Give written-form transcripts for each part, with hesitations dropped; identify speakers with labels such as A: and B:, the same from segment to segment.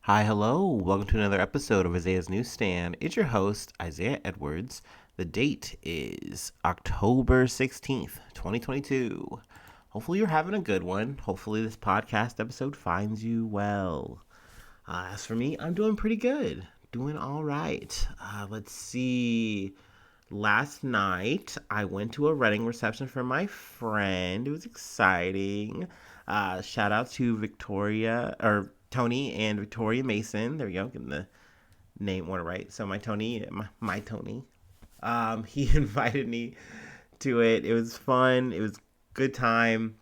A: Hi, hello. Welcome to another episode of Isaiah's Newsstand. It's your host, Isaiah Edwards. The date is October 16th, 2022. Hopefully, you're having a good one. Hopefully, this podcast episode finds you well. As for me, I'm doing pretty good. Doing all right. Let's see. Last night, I went to a wedding reception for my friend. It was exciting. Shout out to Tony and Victoria Mason. There we go, getting the name order right. So my Tony, he invited me to it. It was fun. It was a good time.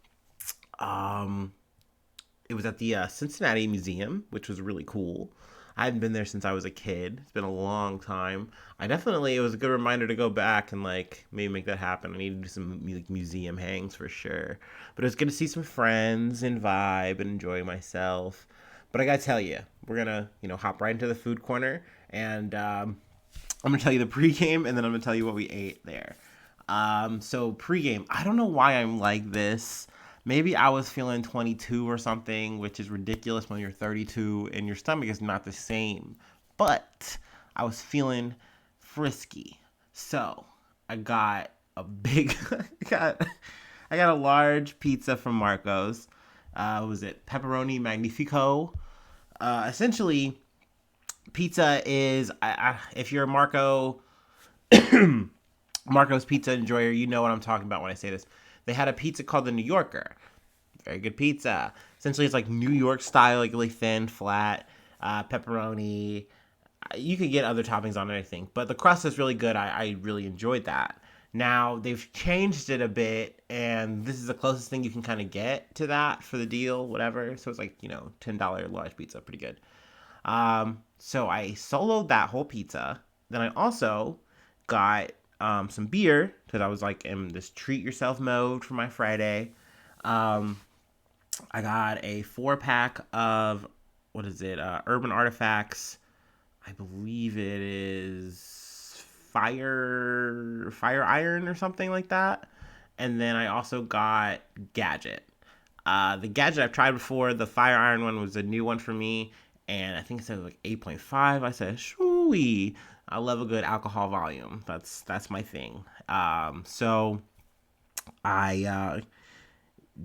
A: Um, it was at the Cincinnati Museum, which was really cool. I hadn't been there since I was a kid. It's been a long time. It was a good reminder to go back and like maybe make that happen. I need to do some like museum hangs for sure. But it was good to see some friends and vibe and enjoy myself. But I gotta tell you, we're gonna hop right into the food corner, and I'm gonna tell you the pregame, and then I'm gonna tell you what we ate there. So pregame, I don't know why I'm like this. Maybe I was feeling 22 or something, which is ridiculous when you're 32 and your stomach is not the same. But I was feeling frisky. So I got a big, I got a large pizza from Marco's. Was it pepperoni magnifico? Essentially, pizza is, if you're a Marco's pizza enjoyer, you know what I'm talking about when I say this. They had a pizza called the New Yorker. Very good pizza. Essentially, it's like New York style, like really thin, flat, pepperoni. You could get other toppings on it, I think, but the crust is really good. I really enjoyed that. Now they've changed it a bit, and this is the closest thing you can kind of get to that for the deal, whatever. So it's like $10 large pizza, pretty good. So I soloed that whole pizza. Then I also got some beer because I was like in this treat yourself mode for my Friday. Um, I got a 4 pack of what is it? Urban Artifacts. I believe it is fire iron or something like that. And then I also got Gadget. The Gadget I've tried before. The fire iron one was a new one for me, and I think it said like 8.5. I said, shooey. I love a good alcohol volume. That's my thing. So I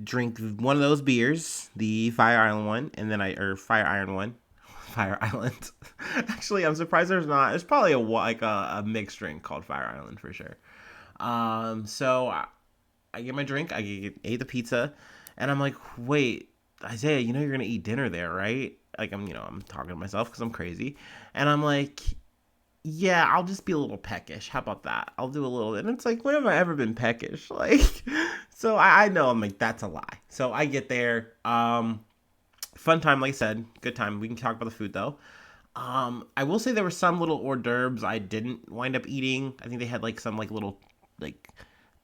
A: drink one of those beers, the Fire Island one, and then Fire Iron one, Fire Island. Actually, I'm surprised there's not. It's probably a mixed drink called Fire Island for sure. So I get my drink, ate the pizza, and I'm like, wait, Isaiah, you're gonna eat dinner there, right? Like I'm talking to myself because I'm crazy, and I'm like, yeah, I'll just be a little peckish. How about that? I'll do a little. And it's like, when have I ever been peckish? Like, so I know I'm like, that's a lie. So I get there. Fun time, like I said, good time. We can talk about the food though. I will say there were some little hors d'oeuvres I didn't wind up eating. I think they had like some like little like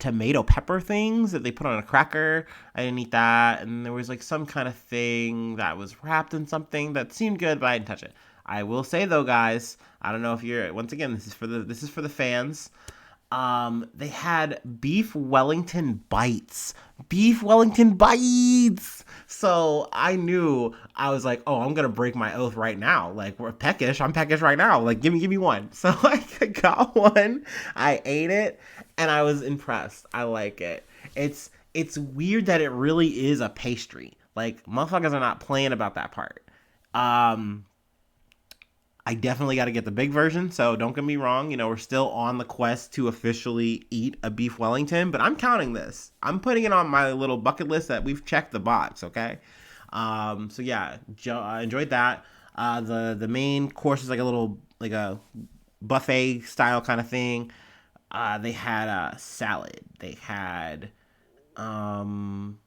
A: tomato pepper things that they put on a cracker. I didn't eat that. And there was like some kind of thing that was wrapped in something that seemed good, but I didn't touch it. I will say though, guys, I don't know if you're once again this is for the fans. They had beef Wellington bites. Beef Wellington bites. So I knew I was like, oh, I'm gonna break my oath right now. Like we're peckish. I'm peckish right now. Like give me one. So I got one. I ate it, and I was impressed. I like it. It's weird that it really is a pastry. Like motherfuckers are not playing about that part. Um, I definitely got to get the big version. So don't get me wrong. We're still on the quest to officially eat a beef Wellington, but I'm counting this. I'm putting it on my little bucket list that we've checked the box. Okay. So yeah, I enjoyed that. The main course is like a buffet style kind of thing. They had a salad. They had um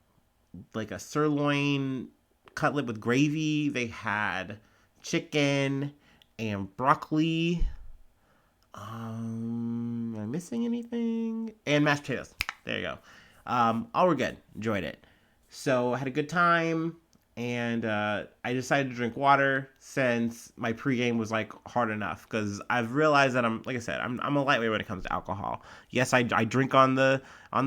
A: like a sirloin cutlet with gravy. They had chicken and broccoli. Am I missing anything? And mashed potatoes. There you go. All were good. Enjoyed it. So I had a good time. and I decided to drink water since my pregame was like hard enough because I've realized that I'm, like I said, I'm a lightweight when it comes to alcohol. Yes, I drink on the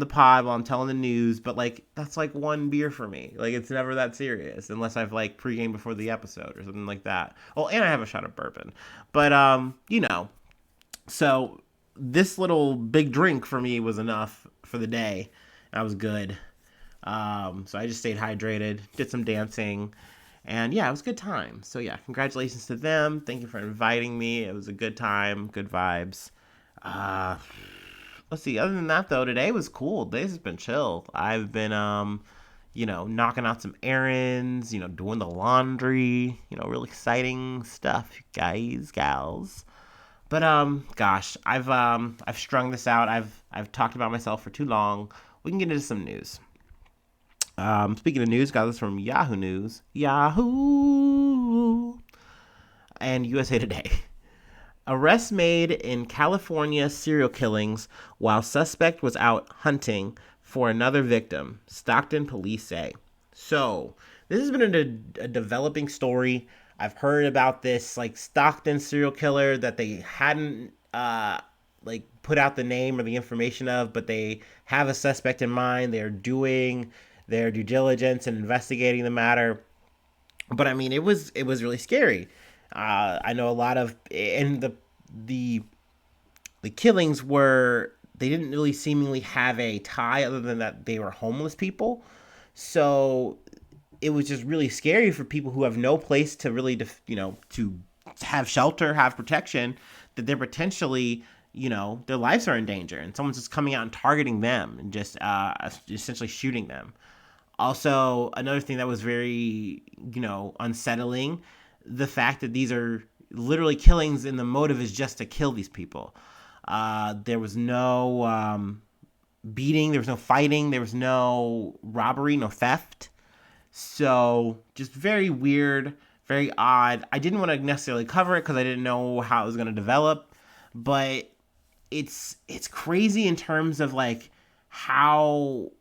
A: pod while I'm telling the news, but like that's like one beer for me. Like it's never that serious unless I've like pregame before the episode or something like that. Oh, and I have a shot of bourbon, but so this little big drink for me was enough for the day. I was good. So I just stayed hydrated, did some dancing, and yeah, it was a good time. So yeah, congratulations to them. Thank you for inviting me. It was a good time, good vibes. Uh, let's see. Other than that, though, today was cool. Today's has been chill. I've been knocking out some errands. Doing the laundry. Real exciting stuff, guys, gals. But gosh, I've strung this out. I've talked about myself for too long. We can get into some news. Speaking of news, got this from Yahoo News, Yahoo, and USA Today. Arrest made in California serial killings while suspect was out hunting for another victim. Stockton police say. So this has been a developing story. I've heard about this like Stockton serial killer that they hadn't like put out the name or the information of, but they have a suspect in mind. They're doing their due diligence and investigating the matter. But I mean, it was really scary. I know a lot of and the the killings were they didn't really seemingly have a tie other than that they were homeless people. So it was just really scary for people who have no place to really to have shelter, have protection, that they're potentially their lives are in danger and someone's just coming out and targeting them and just essentially shooting them. Also, another thing that was very, unsettling, the fact that these are literally killings and the motive is just to kill these people. There was no beating, there was no fighting, there was no robbery, no theft. So, just very weird, very odd. I didn't want to necessarily cover it because I didn't know how it was going to develop, but it's crazy in terms of like how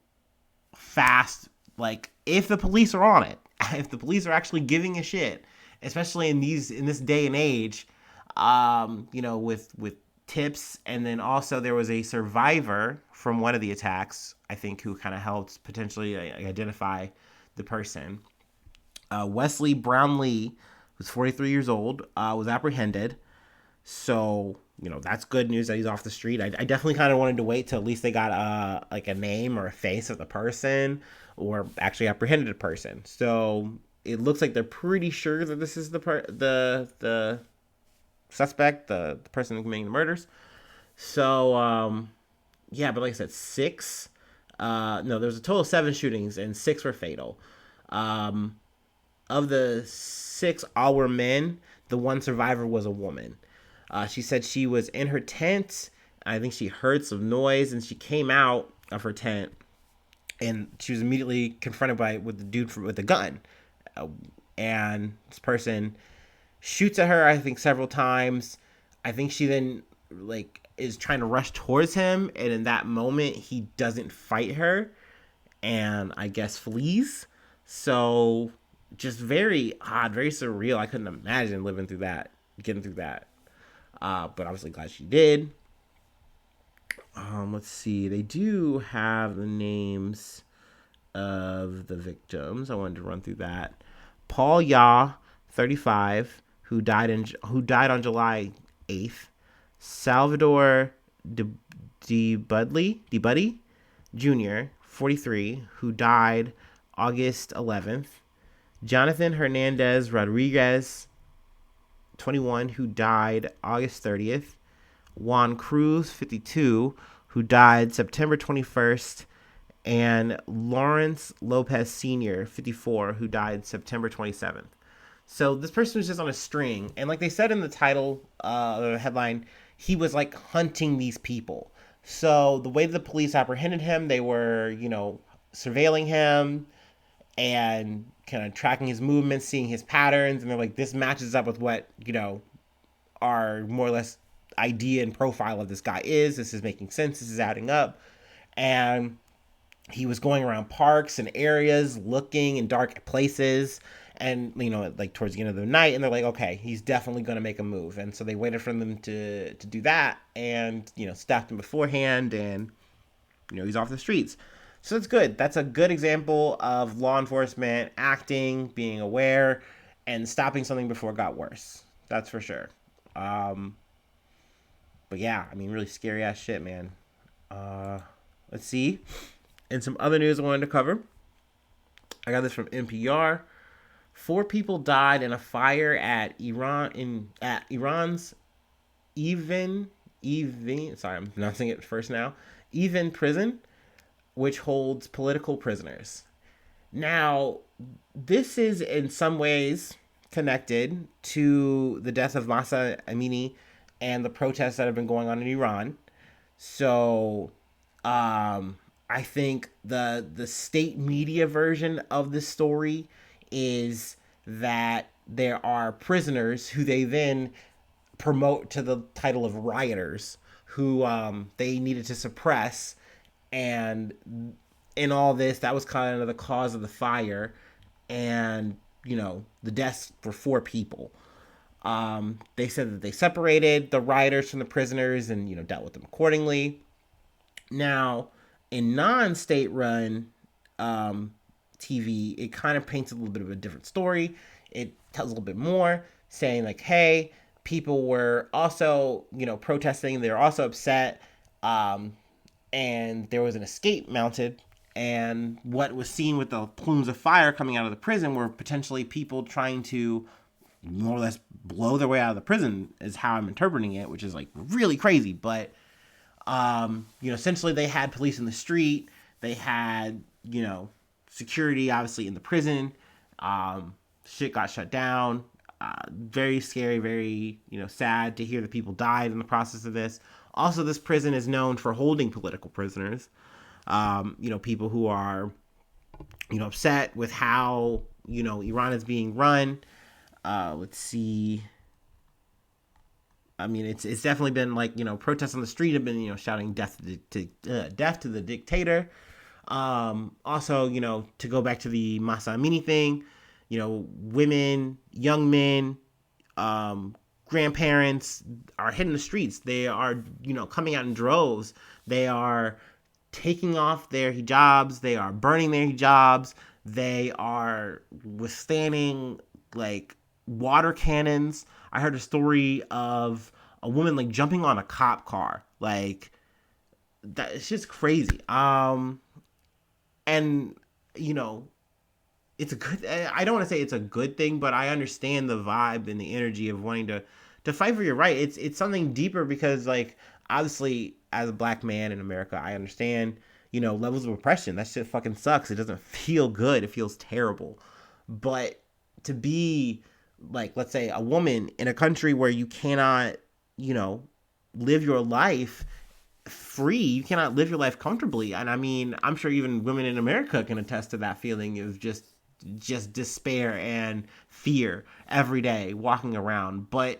A: fast, like if the police are on it, if the police are actually giving a shit, especially in this day and age, with tips. And then also there was a survivor from one of the attacks, I think, who kind of helped potentially identify the person. Wesley Brownlee, who's 43 years old, was apprehended. So that's good news that he's off the street. I definitely kind of wanted to wait till at least they got like a name or a face of the person, or actually apprehended a person. So it looks like they're pretty sure that this is the suspect, the person committing the murders. So yeah, but like I said, six. No, there's a total of 7 shootings and 6 were fatal. Um, of the 6, all were men. The one survivor was a woman. She said she was in her tent. I think she heard some noise and she came out of her tent, and she was immediately confronted with the dude with the gun. And this person shoots at her, I think, several times. I think she then like is trying to rush towards him, and in that moment he doesn't fight her and I guess flees. So just very odd, very surreal. I couldn't imagine living through that, getting through that. But obviously glad she did. Let's see. They do have the names of the victims. I wanted to run through that. Paul Yaw, 35, who died on July 8th. Salvador DeBuddy Jr., 43, who died August 11th. Jonathan Hernandez Rodriguez, 21, who died August 30th. Juan Cruz, 52, who died September 21st. And Lawrence Lopez Sr., 54, who died September 27th. So this person was just on a string. And like they said in the title, the headline, he was like hunting these people. So the way the police apprehended him, they were, surveilling him and kind of tracking his movements, seeing his patterns. And they're like, this matches up with what, our more or less idea and profile of this guy is. This is making sense. This is adding up. And he was going around parks and areas looking in dark places, and like towards the end of the night, and they're like, okay, he's definitely going to make a move. And so they waited for them to do that, and staffed him beforehand, and he's off the streets. So that's good. That's a good example of law enforcement acting, being aware, and stopping something before it got worse. That's for sure. um but yeah, I mean, really scary ass shit, man. uh let's see. And some other news I wanted to cover. I got this from NPR. Four people died in a fire at Iran's Evin. Sorry, I'm pronouncing it first now. Evin prison, which holds political prisoners. Now, this is in some ways connected to the death of Masa Amini and the protests that have been going on in Iran. So, I think the state media version of the story is that there are prisoners who they then promote to the title of rioters, who they needed to suppress. And in all this, that was kind of the cause of the fire. And the deaths were four people. They said that they separated the rioters from the prisoners and dealt with them accordingly. Now, in non-state run TV, it kind of paints a little bit of a different story. It tells a little bit more, saying like, hey, people were also protesting. They were also upset, and there was an escape mounted. And what was seen with the plumes of fire coming out of the prison were potentially people trying to more or less blow their way out of the prison, is how I'm interpreting it, which is like really crazy. But essentially they had police in the street. They had, security obviously in the prison. Shit got shut down. Very scary, very, sad to hear that people died in the process of this. Also, this prison is known for holding political prisoners. People who are, upset with how, Iran is being run. Let's see. I mean, it's definitely been like, protests on the street have been, shouting death to the dictator. Also, to go back to the Masa Amini thing, women, young men, grandparents are hitting the streets. They are, coming out in droves. They are taking off their hijabs. They are burning their hijabs. They are withstanding like water cannons. I heard a story of a woman like jumping on a cop car. Like that, it's just crazy. And it's a good. I don't want to say it's a good thing, but I understand the vibe and the energy of wanting to fight for your right. It's something deeper because like obviously as a black man in America, I understand levels of oppression. That shit fucking sucks. It doesn't feel good. It feels terrible. But to be like, let's say, a woman in a country where you cannot, live your life free, you cannot live your life comfortably. And I mean, I'm sure even women in America can attest to that feeling of just despair and fear every day walking around. But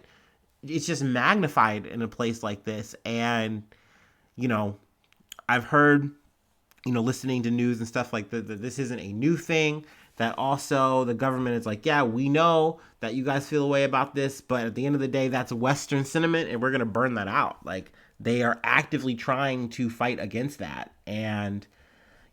A: it's just magnified in a place like this. And, I've heard, listening to news and stuff like that this isn't a new thing. That also the government is like, yeah, we know that you guys feel a way about this, but at the end of the day, that's Western sentiment, and we're going to burn that out. Like, they are actively trying to fight against that. And,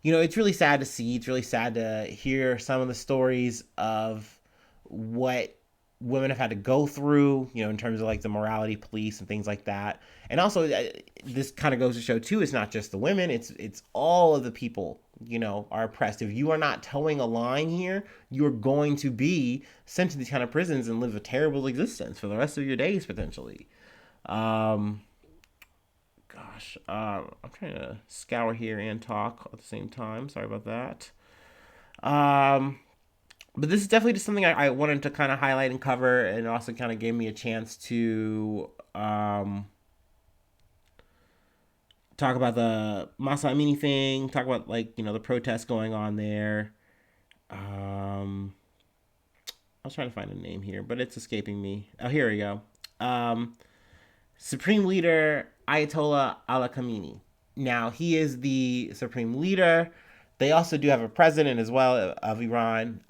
A: it's really sad to see. It's really sad to hear some of the stories of what women have had to go through, in terms of like the morality police and things like that. And also, this kind of goes to show too, it's not just the women, it's all of the people, are oppressed. If you are not towing a line here, you're going to be sent to these kind of prisons and live a terrible existence for the rest of your days potentially. Um, I'm trying to scour here and talk at the same time. Sorry about that. Um, but this is definitely just something I wanted to kind of highlight and cover, and also kind of gave me a chance to talk about the Masa Amini thing, talk about like the protests going on there. I was trying to find a name here, but it's escaping me. Oh, here we go. Um, Supreme Leader Ayatollah Ali Khamenei. Now he is the supreme leader. They also do have a president as well of Iran.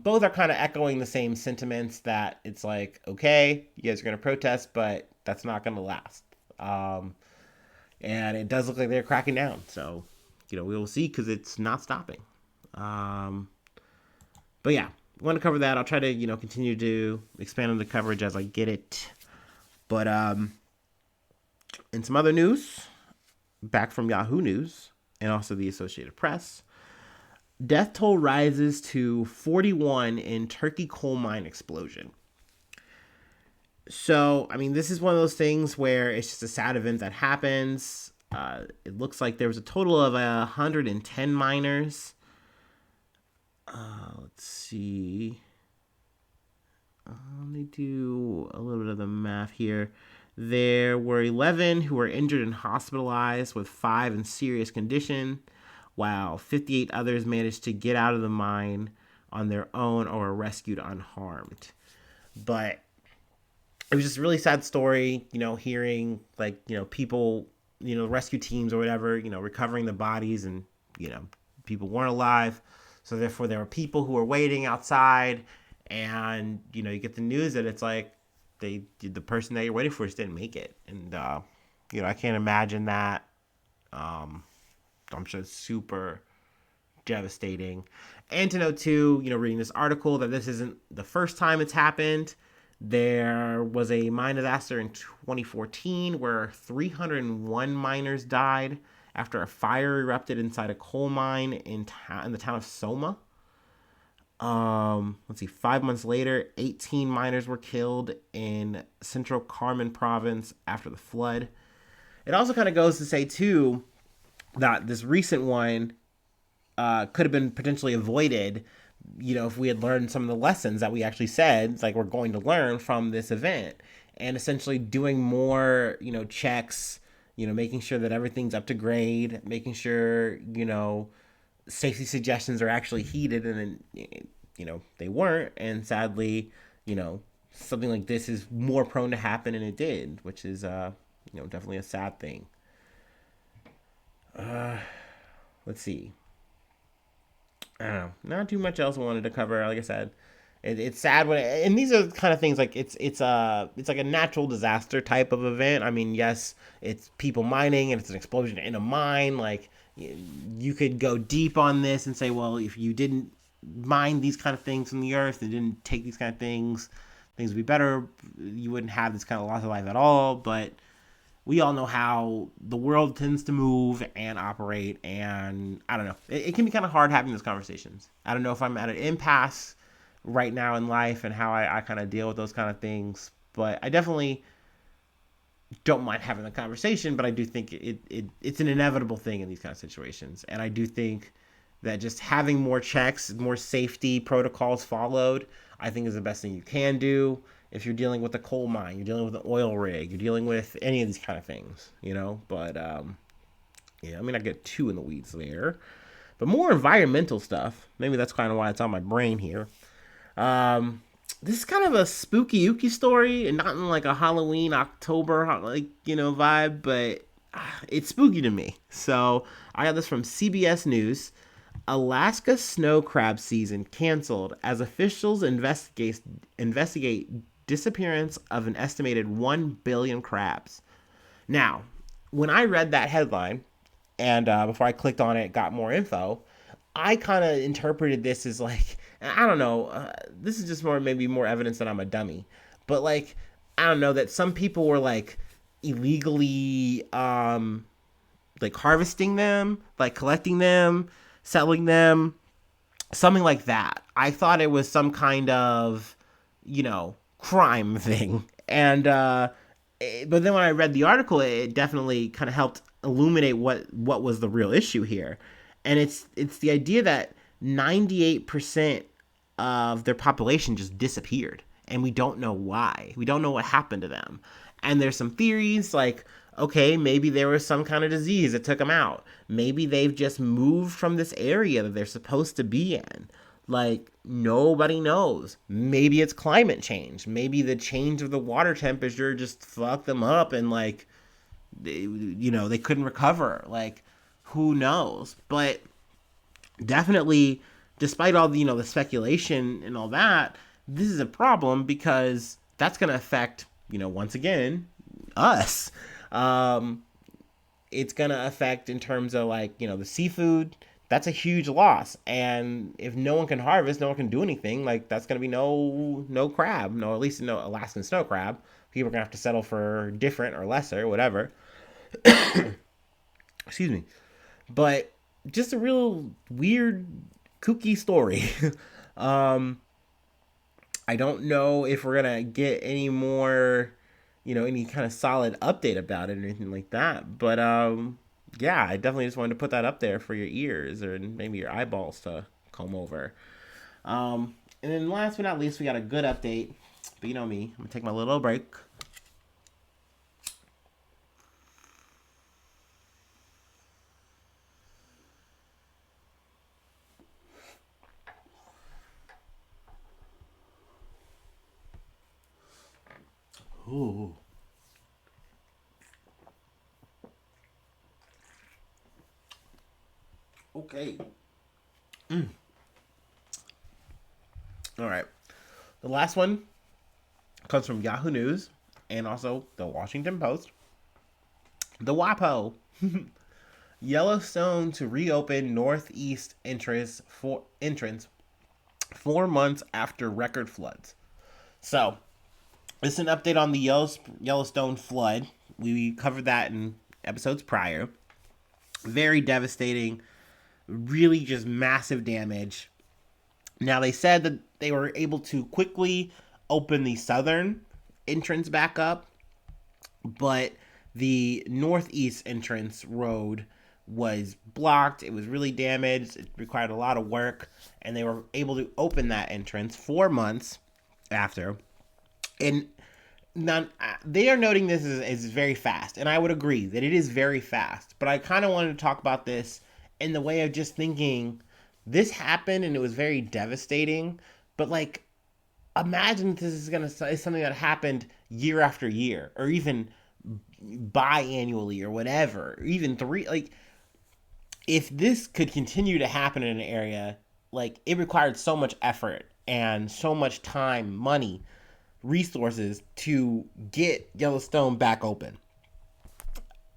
A: Both are kind of echoing the same sentiments that it's like, okay, you guys are going to protest, but that's not going to last. Um, and it does look like they're cracking down. So, we will see because it's not stopping. Um, but yeah, I want to cover that. I'll try to, continue to expand on the coverage as I get it. But in some other news, back from Yahoo News and also the Associated Press, death toll rises to 41 in Turkey coal mine explosion. So, I mean, this is one of those things where it's just a sad event that happens. It looks like there was a total of 110 miners. Let's see. Let me do a little bit of the math here. There were 11 who were injured and hospitalized, with 5 in serious condition, while 58 others managed to get out of the mine on their own or were rescued unharmed. But it was just a really sad story, hearing people, rescue teams or whatever, recovering the bodies, and, people weren't alive. So therefore there were people who were waiting outside, and, you get the news that it's like the person that you're waiting for just didn't make it. And, I can't imagine that. I'm sure it's super devastating. And to know too, reading this article, that this isn't the first time it's happened. There was a mine disaster in 2014 where 301 miners died after a fire erupted inside a coal mine in the town of Soma. Let's see, 5 months later, 18 miners were killed in central Carmen province after the flood. It also kind of goes to say too that this recent one could have been potentially avoided, if we had learned some of the lessons that we actually said, like, we're going to learn from this event, and essentially doing more, checks, making sure that everything's up to grade, making sure, safety suggestions are actually heeded, and then, they weren't, and sadly, something like this is more prone to happen, and it did, which is, definitely a sad thing. Let's see. I don't know. Not too much else I wanted to cover. Like I said, it's sad and these are the kind of things like it's like a natural disaster type of event. I mean, yes, it's people mining and it's an explosion in a mine. Like, you could go deep on this and say, well, if you didn't mine these kind of things from the earth and didn't take these kind of things would be better. You wouldn't have this kind of loss of life at all. But we all know how the world tends to move and operate, and I don't know. It can be kind of hard having those conversations. I don't know if I'm at an impasse right now in life and how I kind of deal with those kind of things, but I definitely don't mind having the conversation, but I do think it's an inevitable thing in these kind of situations. And I do think that just having more checks, more safety protocols followed, I think is the best thing you can do. If you're dealing with a coal mine, you're dealing with an oil rig, you're dealing with any of these kind of things, But, yeah, I mean, I get too in the weeds there. But more environmental stuff. Maybe that's kind of why it's on my brain here. This is kind of a spooky ooky story, and not in like a Halloween, October, vibe, but it's spooky to me. So I got this from CBS News. Alaska snow crab season canceled as officials investigate disappearance of an estimated 1 billion crabs. Now, when I read that headline, and before I clicked on it, got more info, I kind of interpreted this as like, I don't know, this is just maybe more evidence that I'm a dummy, but like, I don't know, that some people were like illegally like harvesting them, like collecting them, selling them, something like that. I thought it was some kind of, crime thing. And but then when I read the article, it definitely kind of helped illuminate what was the real issue here. And it's the idea that 98% of their population just disappeared, and we don't know why. We don't know what happened to them. And there's some theories like, okay, maybe there was some kind of disease that took them out. Maybe they've just moved from this area that they're supposed to be in. Like, nobody knows. Maybe it's climate change. Maybe the change of the water temperature just fucked them up, and like, they couldn't recover. Like, who knows? But definitely, despite all the the speculation and all that, this is a problem because that's going to affect once again us. Um, it's going to affect in terms of like the seafood. That's a huge loss, and if no one can harvest, no one can do anything. Like that's going to be no crab, no at least no Alaskan snow crab. People are going to have to settle for different or lesser, whatever. Excuse me. But just a real weird, kooky story. um, I don't know if we're gonna get any more, any kind of solid update about it or anything like that. But yeah, I definitely just wanted to put that up there for your ears or maybe your eyeballs to comb over. And then last but not least, we got a good update. But you know me, I'm gonna take my little break. Ooh. Okay. All right. The last one comes from Yahoo News and also the Washington Post. The WAPO. Yellowstone to reopen northeast entrance 4 months after record floods. So, this is an update on the Yellowstone flood. We covered that in episodes prior. Very devastating, really just massive damage. Now, they said that they were able to quickly open the southern entrance back up, but the northeast entrance road was blocked. It was really damaged. It required a lot of work, and they were able to open that entrance 4 months after. And now they are noting this as very fast, and I would agree that it is very fast. But I kind of wanted to talk about this in the way of just thinking this happened and it was very devastating. But like, imagine this is something that happened year after year, or even biannually, or whatever, or even three. Like, if this could continue to happen in an area, like it required so much effort and so much time, money, resources to get Yellowstone back open.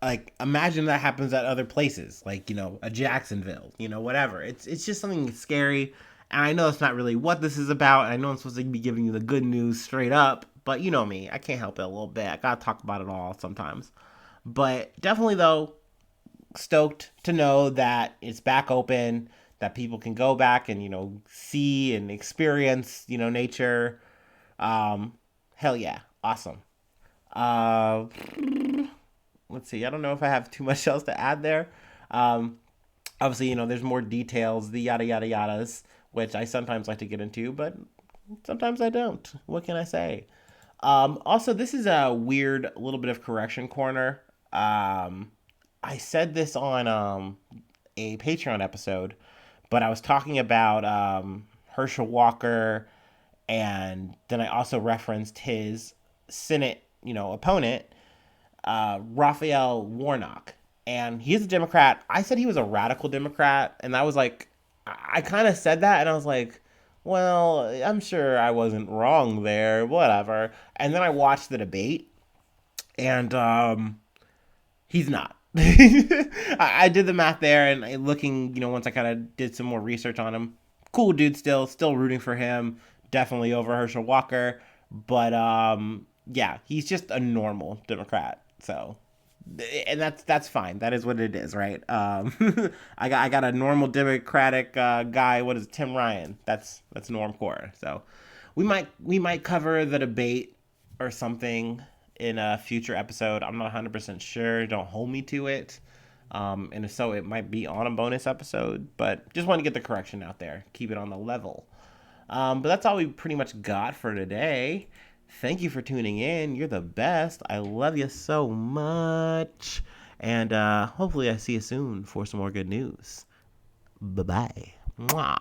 A: Like imagine that happens at other places, like a Jacksonville, whatever. It's just something scary, and I know it's not really what this is about. I know I'm supposed to be giving you the good news straight up, but you know me, I can't help it a little bit. I gotta talk about it all sometimes. But definitely though, stoked to know that it's back open, that people can go back and see and experience nature. Um, Hell yeah, awesome. Uh, let's see. I don't know if I have too much else to add there. Um, Obviously, there's more details, the yada yada yadas, which I sometimes like to get into, but sometimes I don't. What can I say? Also, this is a weird little bit of correction corner. I said this on a Patreon episode, but I was talking about Herschel Walker, and then I also referenced his Senate, opponent, Raphael Warnock, and he's a Democrat. I said he was a radical Democrat, and that was like, I kind of said that, and I was like, well, I'm sure I wasn't wrong there, whatever. And then I watched the debate, and he's not. I did the math there, and looking, once I kind of did some more research on him, cool dude, still rooting for him, definitely over Herschel Walker, but yeah, he's just a normal Democrat, so. And that's fine. That is what it is, right? I got a normal Democratic guy. What is it, Tim Ryan? That's normcore. So we might cover the debate or something in a future episode. I'm not 100% sure. Don't hold me to it. And if so, it might be on a bonus episode. But just want to get the correction out there. Keep it on the level. But that's all we pretty much got for today. Thank you for tuning in. You're the best. I love you so much. And hopefully I see you soon for some more good news. Bye-bye. Mwah.